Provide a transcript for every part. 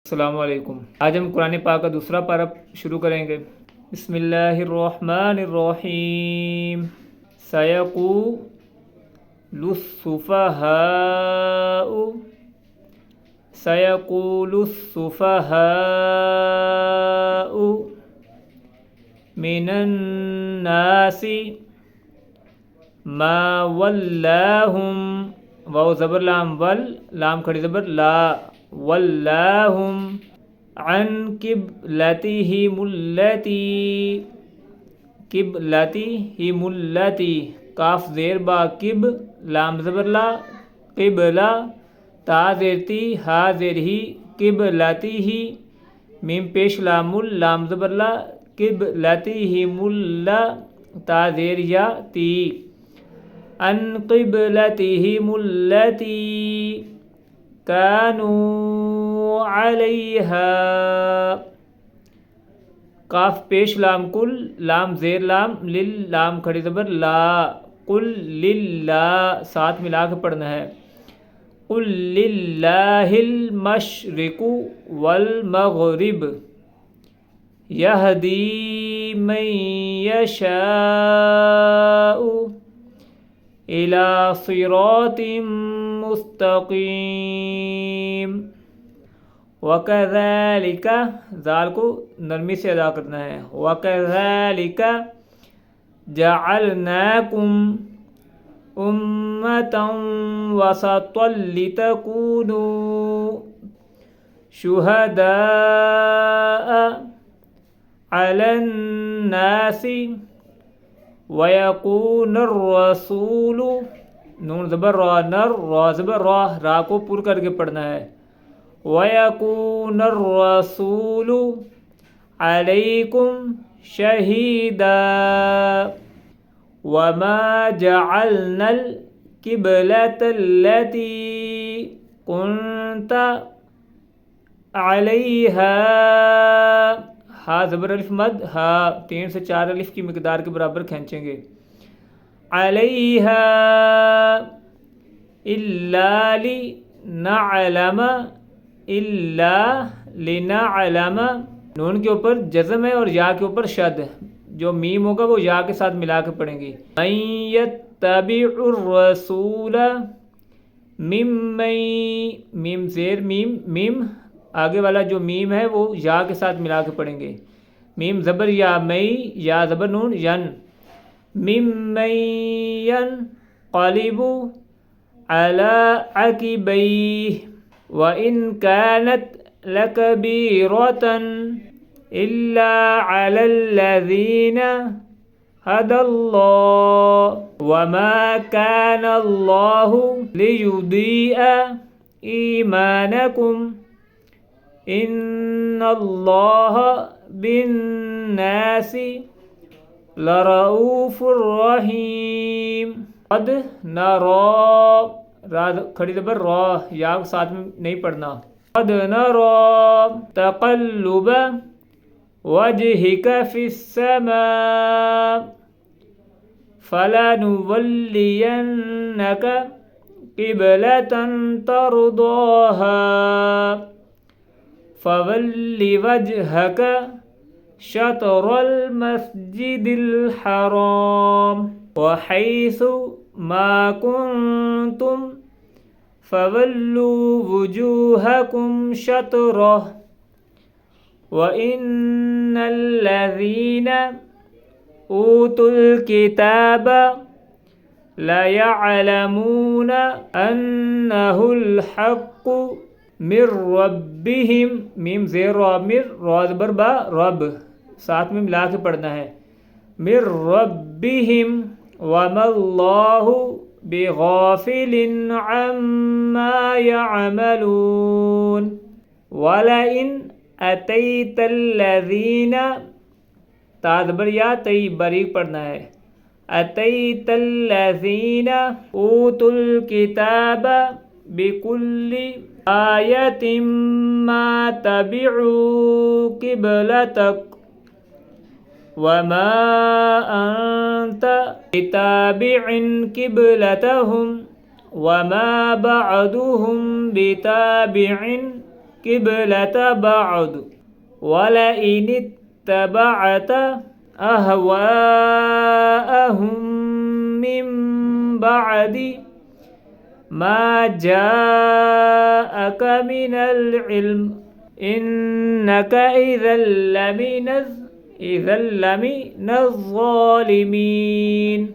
السلام علیکم۔ آج ہم قرآن پاک کا دوسرا پارہ شروع کریں گے۔ بسم اللہ الرحمن الرحیم۔ سیقول السفہاء من الناس ما ولاہم، واو زبر لام ول، لام کھڑی زبر لا، ولاہم عن قبلتہم التی، کاف زیر با کب، لام زبر لا، قبلہ، تا زیر تی، ہا زیر ہی، قبلتہی، میم پیش لام ال، لام زبر لا، قبلتہم تا زیر یا تی، عن قبلتہم التی کانوا علیہا، کاف پیش لام کل، لام زیر لام لل، لام کھڑی زبر لا، قل للہ، ساتھ ملا کے پڑھنا ہے، قل للہ المشرق والمغرب یہدی من یشاء الی صراط مستقیم۔ وَكَذَلِكَ، زال کو نرمی سے ادا کرنا ہے، وَكَذَلِكَ جَعَلْنَاكُمْ أُمَّةً وَسَطًا لِتَكُونُوا شُهَدَاءَ عَلَى النَّاسِ وَيَكُونَ الرَّسُولُ، نون زبر را، نر، را زبر را، را کو پر کر کے پڑھنا ہے، وَيَكُونَ الرَّسُولُ عَلَيْكُمْ شَهِيدًا وَمَا جَعَلْنَا الْقِبْلَةَ الَّتِي كُنْتَ عَلَيْهَا، ہا زبر الف مد، ہا 3 سے 4 الف کی مقدار کے برابر کھینچیں گے، عَلَيْهَا إِلَّا لِنَعْلَمَ، الا لنعلم، نون کے اوپر جزم ہے اور یا کے اوپر شد، جو میم ہوگا وہ یا کے ساتھ ملا کے پڑھیں گی، من یتبع الرسول ممن، میم زیر میم، میم آگے والا جو میم ہے وہ یا کے ساتھ ملا کے پڑھیں گے، میم زبر یا مئی، یا زبر نون ین، ممن ینقلب علی عقبیہ وَإِن كَانَتْ لَكَبِيرَةً إِلَّا عَلَى الَّذِينَ هَدَى اللَّهُ وَمَا كَانَ اللَّهُ لِيُضِيعَ إِيمَانَكُمْ إِنَّ اللَّهَ بِالنَّاسِ لَرَءُوفٌ رَحِيمٌ۔ قد نَرَى، را کھڑی زبر را، یا ساتھ میں نہیں پڑھنا، قد نَرَى تَقَلُّبَ وَجْهِكَ فِي السَّمَاءِ فَلَنُوَلِّيَنَّكَ قِبْلَةً تَرْضَاهَا فَوَلِّ وَجْهَكَ شَطْرَ الْمَسْجِدِ الْحَرَامِ وَحَيْثُ ما كنتم فولوا وجوهكم شطرہ وَإِنَّ الَّذِينَ أُوتُوا الْكِتَابَ لَيَعْلَمُونَ أَنَّهُ الْحَقُّ مِنْ رَبِّهِمْ، میم زیر را، مر، را زبر با، رب، ساتھ میں ملا کے پڑھنا ہے، مِنْ رَبِّهِمْ وَمَا اللَّهُ بِغَافِلٍ عَمَّا يَعْمَلُونَ۔ وَلَئِنْ أَتَيْتَ الَّذِينَ، تا زبر یا تی باریک پڑھنا ہے، أَتَيْتَ الَّذِينَ أُوتُوا الْكِتَابَ بِكُلِّ آيَةٍ مَا تَبِعُوا قِبْلَتَكَ وَمَا أَنْتَ بِتَابِعٍ قِبْلَتَهُمْ وَمَا بَعْضُهُمْ بِتَابِعٍ القبلة بعد ولئن اتبعت أهواءهم من بعد ما جاءك من العلم إنك إذا لمن الظالمين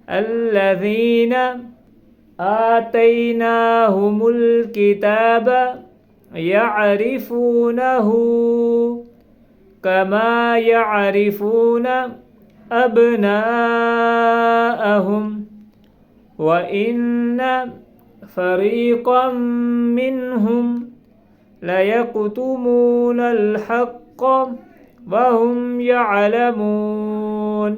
الذين آتيناهم الكتاب يعرفونه كما يعرفون أبناءهم وإن فريقا منهم ليكتمون الحق وهم يعلمون।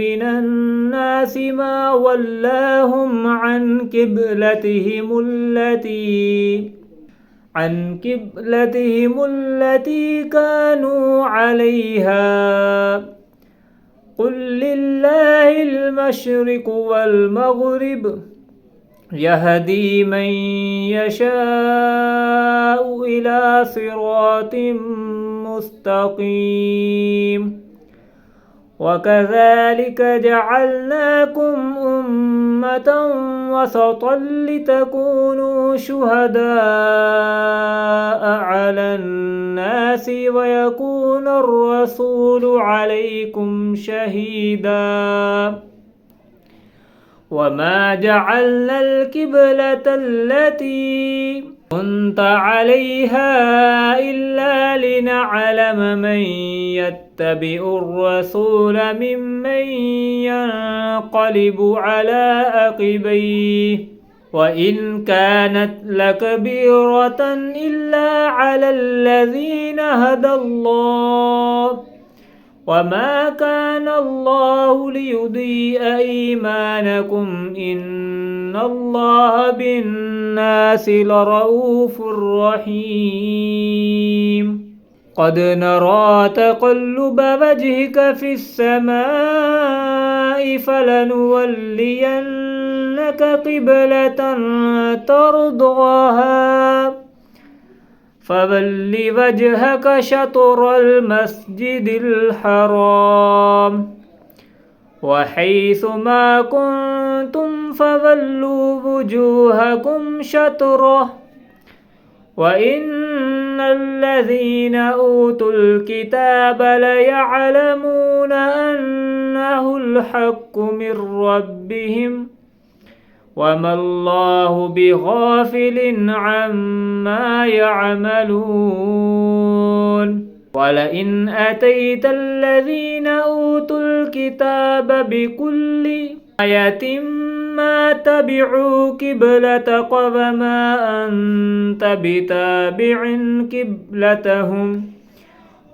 من الناس ما ولاهم عن قبلتهم التي كانوا عليها قل لله المشرق والمغرب يهدي من يشاء إلى صراط مستقيم وكذلك جعلناكم أمة وسطا لتكونوا شهداء على الناس ويكون الرسول عليكم شهيدا وما جعلنا القبلة التي كنت عليها إلا لنعلم من يتبع الرسول ممن ينقلب على عقبيه وإن كانت لكبيرة إلا على الذين هدى الله وما كان الله ليضيء إيمانكم إن الله بالناس لرؤوف رحيم قد نرى تقلب وجهك في السماء فلنولينك قبلة ترضاها فول وجهك شطر المسجد الحرام وحيث ما كنتم فولوا وجوهكم شطره وإن الذين أوتوا الكتاب ليعلمون أنه الحق من ربهم وما الله بغافل عما يعملون ولئن أتيت الذين أوتوا الكتاب بكل آية ما تبعوا قبلتك وما أنت بتابع قبلتهم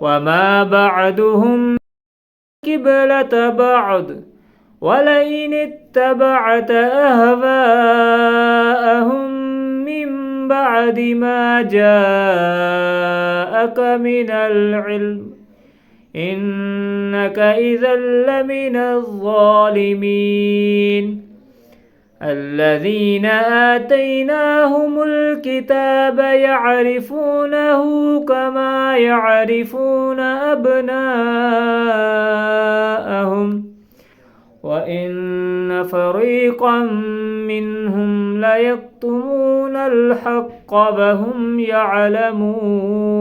وما بعدهم قبلة بعض ولئن اتبعت أهواءهم من بعد ما جاءك من العلم إنك إذا لمن الظالمين الذين آتيناهم الكتاب يعرفونه كما يعرفون أبناءهم وإن فريقا منهم ليكتمون الحق وهم يعلمون।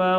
ما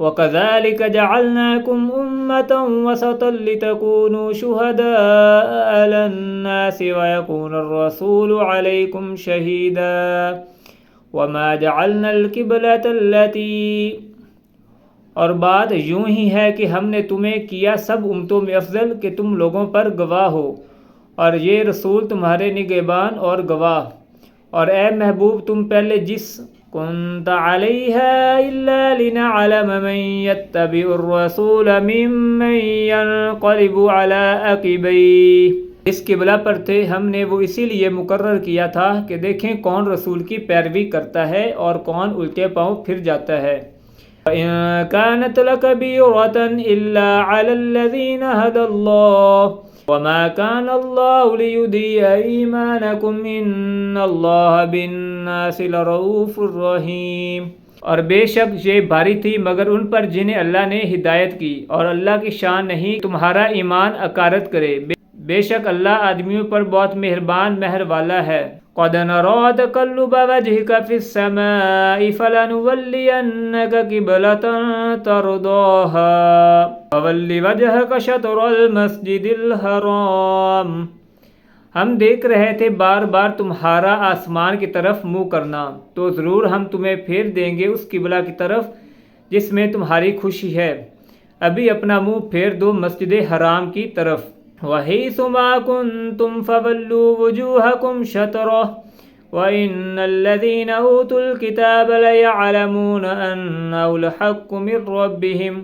وَكَذَلِكَ جَعَلْنَاكُمْ أُمَّةً وَسَطًا لِتَكُونُوا شُهَدَاءَ عَلَى النَّاسِ وَيَكُونَ الرَّسُولُ عَلَيْكُمْ شَهِيدًا وَمَا جَعَلْنَا الْقِبْلَةَ الَّتِي اور بات یوں ہی ہے کہ ہم نے تمہیں کیا سب امتوں میں افضل کہ تم لوگوں پر گواہ ہو، اور یہ رسول تمہارے نگہبان اور گواہ۔ اور اے محبوب تم پہلے جس كنت عليها إلا لنعلم من يتبع الرسول ممن ينقلب على عقبيه اس قبلہ پر تھے ہم نے وہ اسی لیے مقرر کیا تھا کہ دیکھیں کون رسول کی پیروی کرتا ہے اور کون الٹے پاؤں پھر جاتا ہے۔ وَإِن كَانَتْ لَكَبِيرَةً إِلَّا عَلَى الَّذِينَ هَدَى اللَّهُ وَمَا كَانَ اللَّهُ لِيُضِيعَ إِيمَانَكُمْ إِنَّ اللَّهَ بِالنَّاسِ لَرَءُوفٌ رَحِيمٌ اور بے شک یہ بھاری تھی مگر ان پر جنہیں اللہ نے ہدایت کی، اور اللہ کی شان نہیں تمہارا ایمان اکارت کرے، بے شک اللہ آدمیوں پر بہت مہربان مہر والا ہے۔ قَدْ نَرَىٰ تَقَلُّبَ وَجْهِكَ فِي السَّمَاءِ فَلَنُوَلِّيَنَّكَ قِبْلَةً تَرْضَاهَا فَوَلِّ وَجْهَكَ شَطْرَ الْمَسْجِدِ الْحَرَامِ ہم دیکھ رہے تھے بار بار تمہارا آسمان کی طرف منہ کرنا، تو ضرور ہم تمہیں پھیر دیں گے اس قبلہ کی طرف جس میں تمہاری خوشی ہے، ابھی اپنا منہ پھیر دو مسجد حرام کی طرف۔ وَحَيْثُ مَا كُنتُمْ فَوَلُّوا وُجُوهَكُمْ شَطْرَهُ وَإِنَّ الَّذِينَ أُوتُوا الْكِتَابَ لَيَعْلَمُونَ أَنَّهُ الْحَقُّ مِنْ رَبِّهِمْ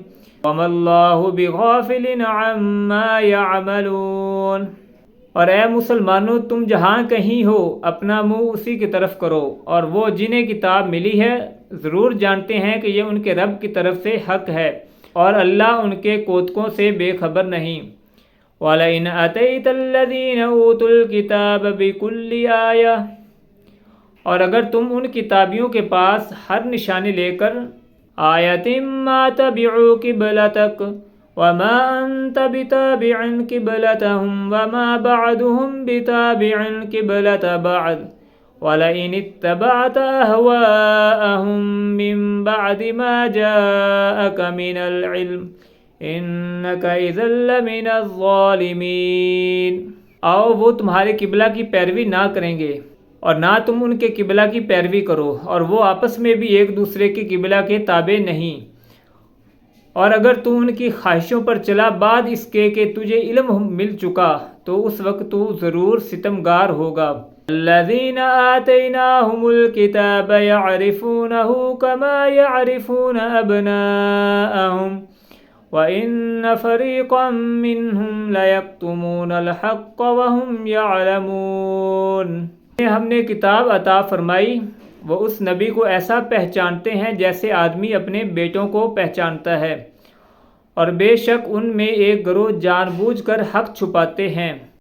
وَمَا اللَّهُ بِغَافِلٍ عَمَّا يَعْمَلُونَ اور اے مسلمانوں تم جہاں کہیں ہو اپنا منہ اسی کی طرف کرو، اور وہ جنہیں کتاب ملی ہے ضرور جانتے ہیں کہ یہ ان کے رب کی طرف سے حق ہے، اور اللہ ان کے کوتکوں سے بے خبر نہیں۔ وَلَئِنْ أَتَيْتَ الَّذِينَ أُوتُوا الْكِتَابَ بِكُلِّ آيَةٍ اور اگر تم ان کتابیوں کے پاس ہر نشانی لے کر آیَةٍ مَا تَبِعُوا قِبْلَتَكَ وَمَا أَنْتَ بِتَابِعٍ قِبْلَتَهُمْ وَمَا بَعْضُهُمْ بِتَابِعٍ قِبْلَةَ بَعْضٍ وَلَئِنِ اتَّبَعْتَ أَهْوَاءَهُمْ مِنْ بَعْدِ مَا جَاءَكَ مِنَ الْعِلْمِ إِنَّكَ إِذًا لَمِنَ الظَّالِمِينَ آؤ وہ تمہارے قبلہ کی پیروی نہ کریں گے اور نہ تم ان کے قبلہ کی پیروی کرو، اور وہ آپس میں بھی ایک دوسرے کے قبلہ کے تابع نہیں، اور اگر تو ان کی خواہشوں پر چلا بعد اس کے کہ تجھے علم مل چکا تو اس وقت تو ضرور ستمگار ہوگا۔ الذین آتیناہم الکتاب یعرفونہ کما یعرفون ابناءہم وَإِنَّ فَرِيقًا مِّنْهُمْ لَيَكْتُمُونَ الْحَقَّ وَهُمْ يَعْلَمُونَ ہم نے کتاب عطا فرمائی، وہ اس نبی کو ایسا پہچانتے ہیں جیسے آدمی اپنے بیٹوں کو پہچانتا ہے، اور بے شک ان میں ایک گروہ جان بوجھ کر حق چھپاتے ہیں۔